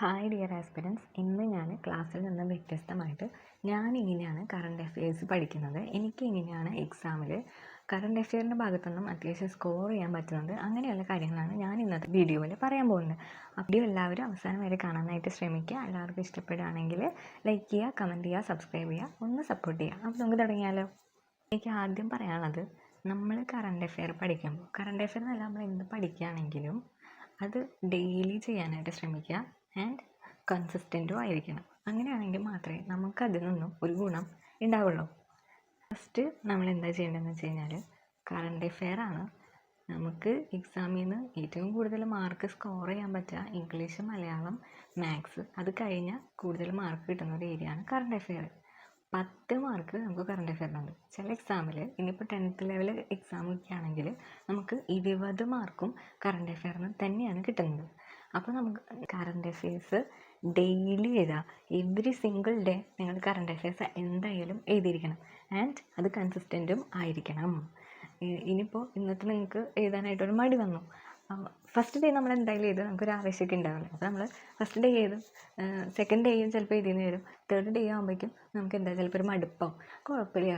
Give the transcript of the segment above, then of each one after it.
Hi dear aspirants, ഇന്ന് ഞാൻ ക്ലാസ്സിൽ നിന്ന് വ്യത്യസ്തമായിട്ട് ഞാനിങ്ങനെയാണ് കറണ്ട് അഫെയർസ് പഠിക്കുന്നത്. എനിക്കിങ്ങനെയാണ് എക്സാമിൽ കറണ്ട് അഫെയറിൻ്റെ ഭാഗത്തുനിന്നും അത്യാവശ്യം സ്കോർ ചെയ്യാൻ പറ്റുന്നത്. അങ്ങനെയുള്ള കാര്യങ്ങളാണ് ഞാൻ ഇന്നത്തെ വീഡിയോയിൽ പറയാൻ പോകുന്നത്. വീഡിയോ എല്ലാവരും അവസാനം വരെ കാണാനായിട്ട് ശ്രമിക്കുക. എല്ലാവർക്കും ഇഷ്ടപ്പെടുകയാണെങ്കിൽ ലൈക്ക് ചെയ്യുക, കമൻറ്റ് ചെയ്യുക, സബ്സ്ക്രൈബ് ചെയ്യുക, ഒന്ന് സപ്പോർട്ട് ചെയ്യുക. അപ്പോൾ നമുക്ക് തുടങ്ങിയാലോ. എനിക്ക് ആദ്യം പറയാനുള്ളത്, നമ്മൾ കറണ്ട് അഫെയർ പഠിക്കുമ്പോൾ കറണ്ട് അഫെയർ എന്നല്ല, നമ്മൾ എന്ത് പഠിക്കുകയാണെങ്കിലും അത് ഡെയിലി ചെയ്യാനായിട്ട് ശ്രമിക്കുക ആൻഡ് കൺസിസ്റ്റൻറ്റും ആയിരിക്കണം. അങ്ങനെയാണെങ്കിൽ മാത്രമേ നമുക്കതിൽ നിന്നും ഒരു ഗുണം ഉണ്ടാവുള്ളൂ. ഫസ്റ്റ് നമ്മൾ എന്താ ചെയ്യേണ്ടതെന്ന് വെച്ച് കഴിഞ്ഞാൽ, കറണ്ട് അഫെയർ ആണ് നമുക്ക് എക്സാമിൽ നിന്ന് ഏറ്റവും കൂടുതൽ മാർക്ക് സ്കോർ ചെയ്യാൻ പറ്റുക. ഇംഗ്ലീഷ്, മലയാളം, മാത്സ്, അത് കഴിഞ്ഞാൽ കൂടുതൽ മാർക്ക് കിട്ടുന്ന ഒരു ഏരിയയാണ് കറണ്ട് അഫെയർ. 10 മാർക്ക് നമുക്ക് കറണ്ട് അഫെയറിനുണ്ട്. ചില എക്സാമിൽ ഇനിയിപ്പോൾ 10th ലെവൽ എക്സാം ഒക്കെ ആണെങ്കിൽ നമുക്ക് 20 മാർക്കും കറണ്ട് അഫെയറിന് തന്നെയാണ് കിട്ടുന്നത്. അപ്പോൾ നമുക്ക് കറണ്ട് അഫെയർസ് ഡെയിലി എഴുതുക. എവറി സിംഗിൾ ഡേ നിങ്ങൾ കറണ്ട് അഫെയർസ് എന്തായാലും എഴുതിയിരിക്കണം ആൻഡ് അത് കൺസിസ്റ്റൻറ്റും ആയിരിക്കണം. ഇനിയിപ്പോൾ ഇന്നത്തെ നിങ്ങൾക്ക് എഴുതാനായിട്ടൊരു മടി വന്നു, ഫസ്റ്റ് ഡേ നമ്മൾ എന്തായാലും ചെയ്ത് നമുക്കൊരു ആവേശമൊക്കെ ഉണ്ടാവില്ല. അപ്പോൾ നമ്മൾ ഫസ്റ്റ് ഡേ ചെയ്ത് സെക്കൻഡ് ഡേയും ചിലപ്പോൾ എഴുതിയെന്ന് വരും. തേർഡ് ഡേ ആകുമ്പോഴേക്കും നമുക്ക് എന്താ ചിലപ്പോൾ ഒരു മടുപ്പാവും. കുഴപ്പമില്ല,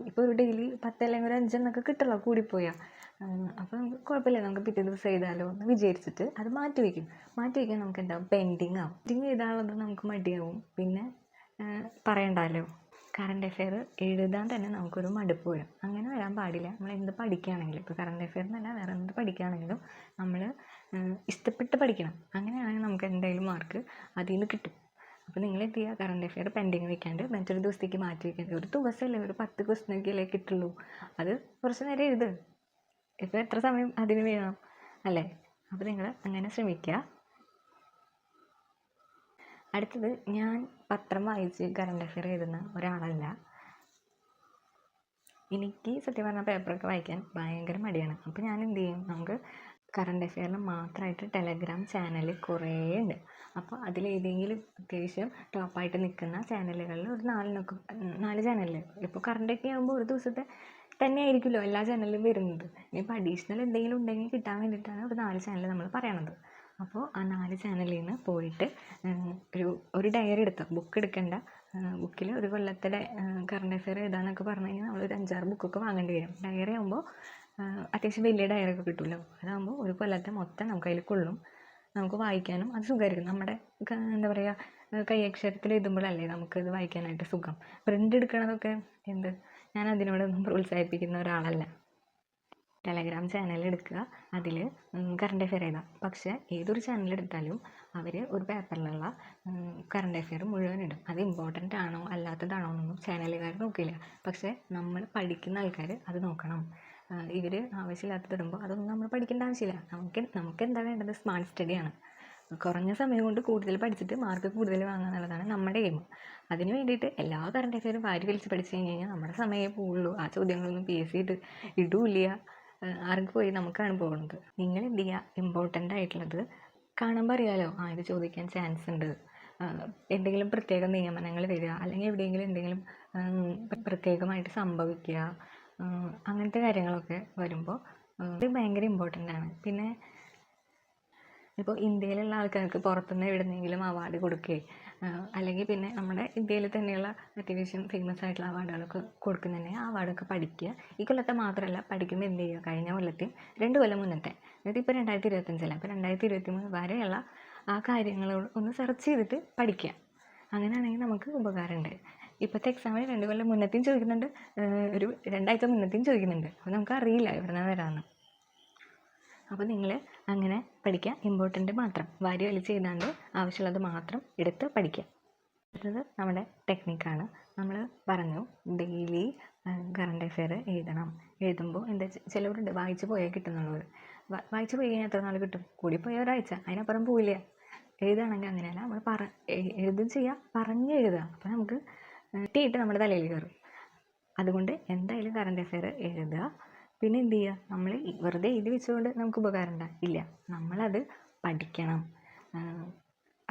ഇപ്പോൾ ഒരു ഡെയിലി 10 അല്ലെങ്കിൽ ഒരു 5 എന്നൊക്കെ കിട്ടുള്ളൂ കൂടിപ്പോയാൽ. അപ്പോൾ നമുക്ക് കുഴപ്പമില്ല, നമുക്ക് പിറ്റേ ദിവസം എഴുതാമല്ലോ എന്ന് വിചാരിച്ചിട്ട് അത് മാറ്റി വയ്ക്കാൻ നമുക്ക് എന്താവും, പെൻഡിങ് ആവും. പെൻഡിങ് എഴുതാനുള്ളത് നമുക്ക് മടിയാവും. പിന്നെ പറയണ്ടല്ലോ, കറണ്ട് അഫെയർ എഴുതാൻ തന്നെ നമുക്കൊരു മടുപ്പ് വരും. അങ്ങനെ വരാൻ പാടില്ല. നമ്മൾ എന്ത് പഠിക്കുകയാണെങ്കിലും, ഇപ്പോൾ കറണ്ട് അഫെയർ എന്നല്ല വേറെ എന്ത് പഠിക്കുകയാണെങ്കിലും നമ്മൾ ഇഷ്ടപ്പെട്ട് പഠിക്കണം. അങ്ങനെയാണെങ്കിൽ നമുക്ക് എന്തായാലും മാർക്ക് അതിൽ നിന്ന് കിട്ടും. അപ്പോൾ നിങ്ങൾ എന്ത് ചെയ്യുക, കറണ്ട് അഫെയർ പെൻഡിങ് വെക്കാണ്ട് മറ്റൊരു ദിവസത്തേക്ക് മാറ്റി വയ്ക്കാണ്ട്. ഒരു ദിവസമല്ലേ, ഒരു 10 ക്വസ്റ്റ്യനൊക്കെയല്ലേ കിട്ടുള്ളൂ, അത് കുറച്ച് നേരം എഴുത്. ഇപ്പോൾ എത്ര സമയം അതിന് വേണം അല്ലേ? അപ്പോൾ നിങ്ങൾ അങ്ങനെ ശ്രമിക്കുക. അടുത്തത്, ഞാൻ പത്രം വായിച്ച് കറണ്ട് അഫെയർ എഴുതുന്ന ഒരാളല്ല. എനിക്ക് സത്യം പറഞ്ഞാൽ പേപ്പറൊക്കെ വായിക്കാൻ ഭയങ്കര മടിയാണ്. അപ്പോൾ ഞാൻ എന്ത് ചെയ്യും, നമുക്ക് കറണ്ട് അഫെയറിന് മാത്രമായിട്ട് ടെലഗ്രാം ചാനൽ കുറേ ഉണ്ട്. അപ്പോൾ അതിലേതെങ്കിലും അത്യാവശ്യം ടോപ്പായിട്ട് നിൽക്കുന്ന ചാനലുകളിൽ ഒരു 4 ചാനലിൽ, ഇപ്പോൾ കറണ്ടൊക്കെ ആകുമ്പോൾ ഒരു ദിവസത്തെ തന്നെ ആയിരിക്കുമല്ലോ എല്ലാ ചാനലിലും വരുന്നത്. ഇനിയിപ്പോൾ അഡീഷണൽ എന്തെങ്കിലും ഉണ്ടെങ്കിൽ കിട്ടാൻ വേണ്ടിയിട്ടാണ് ഒരു 4 ചാനൽ നമ്മൾ പറയണത്. അപ്പോൾ ആ 4 ചാനലിൽ നിന്ന് പോയിട്ട് ഒരു ഡയറി എടുത്തോ, ബുക്ക് എടുക്കേണ്ട. ബുക്കിൽ ഒരു കൊല്ലത്തെ കറണ്ട് അഫെയർ എഴുതാനൊക്കെ പറഞ്ഞു കഴിഞ്ഞാൽ നമ്മളൊരു 5-6 ബുക്കൊക്കെ വാങ്ങേണ്ടി വരും. ഡയറി ആകുമ്പോൾ അത്യാവശ്യം വലിയ ഡയറി ഒക്കെ കിട്ടുമല്ലോ. അതാകുമ്പോൾ ഒരു കൊല്ലത്തെ മൊത്തം നമുക്ക് അതിൽ കൊള്ളും. നമുക്ക് വായിക്കാനും അത് സുഖമായിരിക്കും. നമ്മുടെ എന്താ പറയുക, കൈയക്ഷരത്തിൽ എഴുതുമ്പോഴല്ലേ നമുക്കത് വായിക്കാനായിട്ട് സുഖം. പ്രിൻ്റ് എടുക്കണതൊക്കെ ഞാൻ അതിനോടൊന്നും പ്രോത്സാഹിപ്പിക്കുന്ന ഒരാളല്ല. ടെലഗ്രാം ചാനൽ എടുക്കുക, അതിൽ കറണ്ട് അഫെയർ എഴുതാം. പക്ഷേ ഏതൊരു ചാനൽ എടുത്താലും അവർ ഒരു പേപ്പറിലുള്ള കറണ്ട് അഫെയർ മുഴുവൻ ഇടും. അത് ഇമ്പോർട്ടൻ്റ് ആണോ അല്ലാത്തതാണോ എന്നൊന്നും ചാനലുകാർ നോക്കില്ല. പക്ഷേ നമ്മൾ പഠിക്കുന്ന ആൾക്കാർ അത് നോക്കണം. ഇവർ ആവശ്യമില്ലാത്തതിടുമ്പോൾ അതൊന്നും നമ്മൾ പഠിക്കേണ്ട ആവശ്യമില്ല. നമുക്ക് എന്താ വേണ്ടത്, സ്മാർട്ട് സ്റ്റഡിയാണ്. കുറഞ്ഞ സമയം കൊണ്ട് കൂടുതൽ പഠിച്ചിട്ട് മാർക്ക് കൂടുതൽ വാങ്ങുക എന്നുള്ളതാണ് നമ്മുടെ എയിം. അതിന് വേണ്ടിയിട്ട് എല്ലാ കറണ്ട് അഫെയറും വാരി വലിച്ച് പഠിച്ചു കഴിഞ്ഞാൽ നമ്മുടെ സമയമേ പോവുള്ളൂ. ആ ചോദ്യങ്ങളൊന്നും PSC ഇടൂല്ല. ആർക്ക് പോയി നമുക്കാണ് പോകുന്നത്. നിങ്ങൾ എന്ത് ചെയ്യുക, ഇമ്പോർട്ടൻ്റ് ആയിട്ടുള്ളത് കാണുമ്പോൾ അറിയാലോ, ഇത് ചോദിക്കാൻ ചാൻസ് ഉണ്ട്, എന്തെങ്കിലും പ്രത്യേക നിയമനങ്ങൾ വരിക, അല്ലെങ്കിൽ എന്തെങ്കിലും പ്രത്യേകമായിട്ട് സംഭവിക്കുക, അങ്ങനത്തെ കാര്യങ്ങളൊക്കെ വരുമ്പോൾ ഇത് ഭയങ്കര ഇമ്പോർട്ടൻ്റ് ആണ്. പിന്നെ ഇപ്പോൾ ഇന്ത്യയിലുള്ള ആൾക്കാർക്ക് പുറത്തുനിന്ന് എവിടെന്നെങ്കിലും അവാർഡ് കൊടുക്കുകയോ അല്ലെങ്കിൽ പിന്നെ നമ്മുടെ ഇന്ത്യയിൽ തന്നെയുള്ള അത്യാവശ്യം ഫേമസ് ആയിട്ടുള്ള അവാർഡുകളൊക്കെ കൊടുക്കുന്നുണ്ടെങ്കിൽ ആ അവാർഡൊക്കെ പഠിക്കുക. ഈ കൊല്ലത്തെ മാത്രമല്ല, പഠിക്കുമ്പോൾ എന്ത് ചെയ്യുക, കഴിഞ്ഞ കൊല്ലത്തെയും 2 കൊല്ലം മുന്നത്തെ, അതായത് ഇപ്പോൾ 2025 അപ്പോൾ 2023 വരെയുള്ള ആ കാര്യങ്ങൾ ഒന്ന് സെർച്ച് ചെയ്തിട്ട് പഠിക്കുക. അങ്ങനെയാണെങ്കിൽ നമുക്ക് ഉപകാരമുണ്ട്. ഇപ്പോഴത്തെ എക്സാമിന് 2 കൊല്ലം മുന്നത്തെയും ചോദിക്കുന്നുണ്ട്, ഒരു 2 ആഴ്ച മുന്നത്തെയും ചോദിക്കുന്നുണ്ട്. അപ്പോൾ നമുക്ക് അറിയില്ല എവിടെ നിന്നാണ് വരാമെന്ന്. അപ്പോൾ നിങ്ങൾ അങ്ങനെ പഠിക്കുക. ഇമ്പോർട്ടൻ്റ് മാത്രം വാരി വലിച്ച് എഴുതാണ്ട് ആവശ്യമുള്ളത് മാത്രം എടുത്ത് പഠിക്കുക. അടുത്തത് നമ്മുടെ ടെക്നിക്കാണ്. നമ്മൾ പറഞ്ഞു ഡെയിലി കറണ്ട് അഫെയർ എഴുതണം. എഴുതുമ്പോൾ ചിലവരുണ്ട് വായിച്ച് പോയാൽ കിട്ടുന്നുള്ളവർ. വായിച്ച് പോയി കഴിഞ്ഞാൽ എത്ര നാൾ കിട്ടും, കൂടിപ്പോയ ഒരാഴ്ച, അതിനപ്പുറം പോവില്ല. എഴുതുകയാണെങ്കിൽ അങ്ങനെയല്ല, നമ്മൾ എഴുതും ചെയ്യുക, പറഞ്ഞ് എഴുതുക. അപ്പോൾ നമുക്ക് തീയിട്ട് നമ്മുടെ തലയിൽ കയറും. അതുകൊണ്ട് എന്തായാലും കറണ്ട് അഫെയർ എഴുതുക. പിന്നെ എന്ത് ചെയ്യുക, നമ്മൾ വെറുതെ എഴുതി വെച്ചുകൊണ്ട് നമുക്ക് ഉപകാരം ഇല്ല, നമ്മളത് പഠിക്കണം.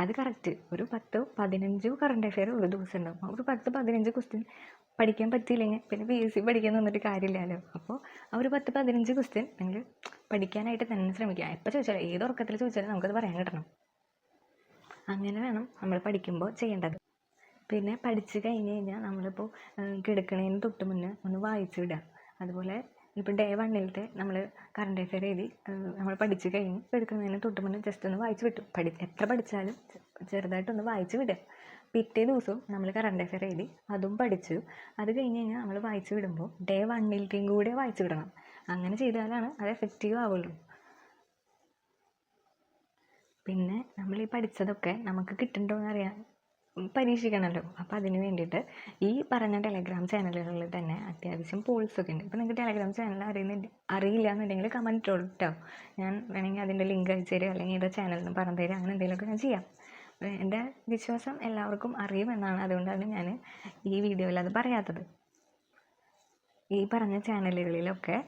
അത് കറക്റ്റ് ഒരു 10-15 കറണ്ട് അഫെയർ ഒരു ദിവസം ഉണ്ടാവും. ഒരു 10-15 ക്വസ്റ്റ്യൻ പഠിക്കാൻ പറ്റിയില്ലെങ്കിൽ പിന്നെ PSC പഠിക്കാൻ തന്നിട്ട് കാര്യമില്ലല്ലോ. അപ്പോൾ ആ ഒരു 10-15 ക്വസ്റ്റ്യൻ നിങ്ങൾ പഠിക്കാനായിട്ട് തന്നെ ശ്രമിക്കുക. എപ്പോൾ ചോദിച്ചാലും, ഏത് ഉറക്കത്തിൽ ചോദിച്ചാലും നമുക്കത് പറയാൻ കിട്ടണം. അങ്ങനെ വേണം നമ്മൾ പഠിക്കുമ്പോൾ ചെയ്യേണ്ടത്. പിന്നെ പഠിച്ച് കഴിഞ്ഞ് കഴിഞ്ഞാൽ നമ്മളിപ്പോൾ കിടക്കണതിന് തൊട്ട് മുന്നേ ഒന്ന് വായിച്ച് വിടുക. അതുപോലെ ഇപ്പോൾ ഡേ 1 നമ്മൾ കറണ്ട് അഫെയർ എഴുതി നമ്മൾ പഠിച്ച് കഴിഞ്ഞ് കിടക്കുന്നതിന് തൊട്ട് മുന്നേ ജസ്റ്റ് ഒന്ന് വായിച്ച് വിട്ടു. എത്ര പഠിച്ചാലും ചെറുതായിട്ടൊന്ന് വായിച്ച് വിടുക. പിറ്റേ ദിവസവും നമ്മൾ കറണ്ട് അഫെയർ എഴുതി അതും പഠിച്ചു. അത് കഴിഞ്ഞ് കഴിഞ്ഞാൽ നമ്മൾ വായിച്ച് വിടുമ്പോൾ ഡേ 1 കൂടെ വായിച്ച് വിടണം. അങ്ങനെ ചെയ്താലാണ് അത് എഫക്റ്റീവ് ആവുള്ളൂ. പിന്നെ നമ്മൾ ഈ പഠിച്ചതൊക്കെ നമുക്ക് കിട്ടുന്നുണ്ടോ എന്നറിയാൻ പരീക്ഷിക്കണമല്ലോ. അപ്പോൾ അതിന് വേണ്ടിയിട്ട് ഈ പറഞ്ഞ ടെലഗ്രാം ചാനലുകളിൽ തന്നെ അത്യാവശ്യം പോൾസൊക്കെ ഉണ്ട്. ഇപ്പോൾ നിങ്ങൾക്ക് ടെലഗ്രാം ചാനൽ അറിയില്ല എന്നുണ്ടെങ്കിൽ കമൻറ്റ് ഇട്ടോളൂ കേട്ടോ. ഞാൻ വേണമെങ്കിൽ അതിൻ്റെ ലിങ്ക് അയച്ചു തരിക, അല്ലെങ്കിൽ ഏതാ ചാനലിന് പറഞ്ഞു തരിക, അങ്ങനെ എന്തെങ്കിലുമൊക്കെ ഞാൻ ചെയ്യാം. എൻ്റെ വിശ്വാസം എല്ലാവർക്കും അറിയുമെന്നാണ്. അതുകൊണ്ടാണ് ഞാൻ ഈ വീഡിയോയിൽ അത് പറയാത്തത്. ഈ പറഞ്ഞ ചാനലുകളിലൊക്കെ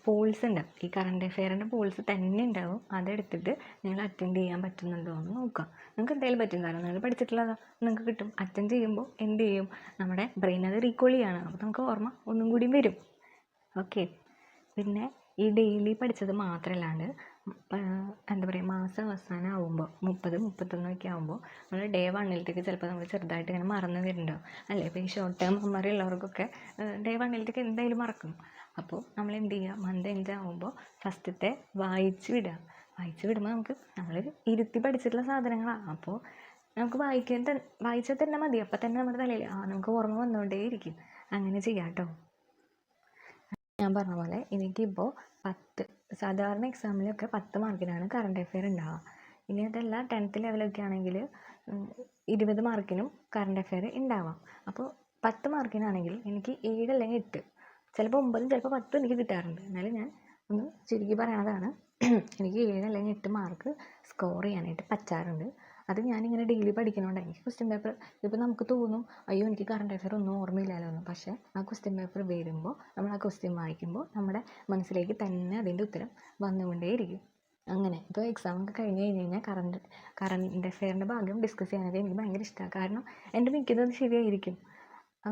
പോൾസ് ഉണ്ട്. ഈ കറണ്ട് അഫെയറിൻ്റെ പോൾസ് തന്നെ ഉണ്ടാവും. അതെടുത്തിട്ട് നിങ്ങൾ അറ്റൻഡ് ചെയ്യാൻ പറ്റുന്നുണ്ടോ എന്ന് നോക്കുക. നിങ്ങൾക്ക് എന്തായാലും പറ്റും, കാരണം നിങ്ങൾ പഠിച്ചിട്ടുള്ളത് നിങ്ങൾക്ക് കിട്ടും. അറ്റൻഡ് ചെയ്യുമ്പോൾ എന്ത് ചെയ്യും, നമ്മുടെ ബ്രെയിൻ അത് റീകോൾ ചെയ്യാണ്. അപ്പോൾ നമുക്ക് ഓർമ്മ ഒന്നും കൂടി വരും. ഓക്കെ. പിന്നെ ഈ ഡെയിലി പഠിച്ചത് മാത്രമല്ലാണ്ട് എന്താ പറയുക, മാസം അവസാനം ആകുമ്പോൾ 30, 31 ആകുമ്പോൾ നമ്മൾ ഡേ 1 ചിലപ്പോൾ നമ്മൾ ചെറുതായിട്ട് ഇങ്ങനെ മറന്നു വരുന്നുണ്ടാവും അല്ലേ. ഇപ്പോൾ ഈ ഷോർട്ട് ടേം മെമ്മറി ഉള്ളവർക്കൊക്കെ ഡേ 1 എന്തായാലും മറക്കും. അപ്പോൾ നമ്മൾ എന്ത് ചെയ്യുക, മന്ത് എൻഡ് ആകുമ്പോൾ ഫസ്റ്റത്തെ വായിച്ച് വിടുക. വായിച്ച് വിടുമ്പോൾ നമ്മൾ ഇരുത്തി പഠിച്ചിട്ടുള്ള സാധനങ്ങളാണ്. അപ്പോൾ നമുക്ക് വായിച്ചാൽ തന്നെ മതി. അപ്പം തന്നെ നമ്മുടെ തലയിൽ നമുക്ക് ഓർമ്മ വന്നുകൊണ്ടേയിരിക്കും. അങ്ങനെ ചെയ്യാം കേട്ടോ. ഞാൻ പറഞ്ഞ പോലെ എനിക്കിപ്പോൾ സാധാരണ എക്സാമിലൊക്കെ 10 മാർക്കിനാണ് കറണ്ട് അഫെയർ ഉണ്ടാവുക. ഇനി അതല്ല 10th ലെവലൊക്കെ ആണെങ്കിൽ 20 മാർക്കിനും കറണ്ട് അഫെയർ ഉണ്ടാവാം. അപ്പോൾ 10 മാർക്കിനാണെങ്കിൽ എനിക്ക് 7 അല്ലെങ്കിൽ 8, ചിലപ്പോൾ 9, ചിലപ്പോൾ 10 എനിക്ക് കിട്ടാറുണ്ട്. എന്നാലും ഞാൻ ഒന്ന് ചുരുക്കി പറയണതാണ്. എനിക്ക് 7 അല്ലെങ്കിൽ 8 മാർക്ക് സ്കോർ ചെയ്യാനായിട്ട് പറ്റാറുണ്ട്. അത് ഞാനിങ്ങനെ ഡെയിലി പഠിക്കണോണ്ട് എനിക്ക് ക്വസ്റ്റ്യൻ പേപ്പർ ഇപ്പോൾ നമുക്ക് തോന്നും അയ്യോ എനിക്ക് കറണ്ട് അഫെയർ ഒന്നും ഓർമ്മയില്ലല്ലോ എന്ന്. പക്ഷേ ആ ക്വസ്റ്റ്യൻ പേപ്പർ വരുമ്പോൾ നമ്മൾ ആ ക്വസ്റ്റ്യൻ വായിക്കുമ്പോൾ നമ്മുടെ മനസ്സിലേക്ക് തന്നെ അതിൻ്റെ ഉത്തരം വന്നുകൊണ്ടേയിരിക്കും. അങ്ങനെ ഇപ്പോൾ എക്സാമൊക്കെ കഴിഞ്ഞ് കഴിഞ്ഞാൽ കറണ്ട് അഫെയറിൻ്റെ ഭാഗം ഡിസ്കസ് ചെയ്യാനായിട്ട് എനിക്ക് ഭയങ്കര ഇഷ്ടമാണ്. കാരണം എൻ്റെ മിക്കതും ശരിയായിരിക്കും.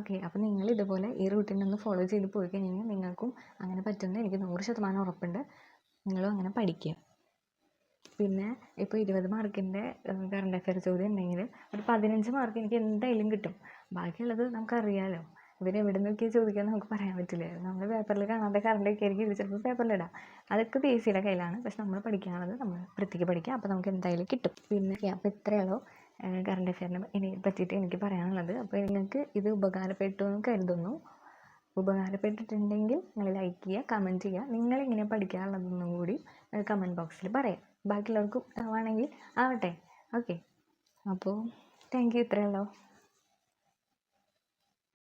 ഓക്കെ. അപ്പോൾ നിങ്ങൾ ഇതുപോലെ ഈ റൂട്ടീനൊന്ന് ഫോളോ ചെയ്ത് പോയി കഴിഞ്ഞാൽ നിങ്ങൾക്കും അങ്ങനെ പറ്റുമെന്ന് എനിക്ക് 100% ഉറപ്പുണ്ട്. നിങ്ങളും അങ്ങനെ പഠിക്കുക. പിന്നെ ഇപ്പോൾ 20 മാർക്കിൻ്റെ കറണ്ട് അഫെയർ ചോദ്യം ഉണ്ടെങ്കിൽ ഒരു 15 മാർക്ക് എനിക്ക് എന്തായാലും കിട്ടും. ബാക്കിയുള്ളത് നമുക്കറിയാമല്ലോ, ഇവരെവിടെ നിന്നൊക്കെ ചോദിക്കാൻ നമുക്ക് പറയാൻ പറ്റില്ല. നമ്മൾ പേപ്പറിൽ കാണാതെ കറണ്ടൊക്കെ ആയിരിക്കും ഇത് ചിലപ്പോൾ പേപ്പറിലിടാം. അതൊക്കെ PSCയുടെ കയ്യിലാണ്. പക്ഷെ നമ്മൾ പഠിക്കാനുള്ളത് നമ്മൾ വൃത്തിക്ക് പഠിക്കുക. അപ്പോൾ നമുക്ക് എന്തായാലും കിട്ടും. പിന്നെ അപ്പോൾ ഇത്രയുള്ളൂ കറണ്ട് അഫെയറിനെ പറ്റിയിട്ട് എനിക്ക് പറയാനുള്ളത്. അപ്പോൾ നിങ്ങൾക്ക് ഇത് ഉപകാരപ്പെട്ടു എന്ന് കരുതുന്നു. ഉപകാരപ്പെട്ടിട്ടുണ്ടെങ്കിൽ നിങ്ങൾ ലൈക്ക് ചെയ്യുക, കമൻറ്റ് ചെയ്യുക. നിങ്ങളെങ്ങനെ പഠിക്കാനുള്ളതെന്നും കൂടി കമൻറ്റ് ബോക്സിൽ പറയാം. ബാക്കിയുള്ളവർക്കും ആണെങ്കിൽ ആവട്ടെ. ഓക്കെ. അപ്പോൾ താങ്ക് യു. ഇത്രയുള്ളൂ.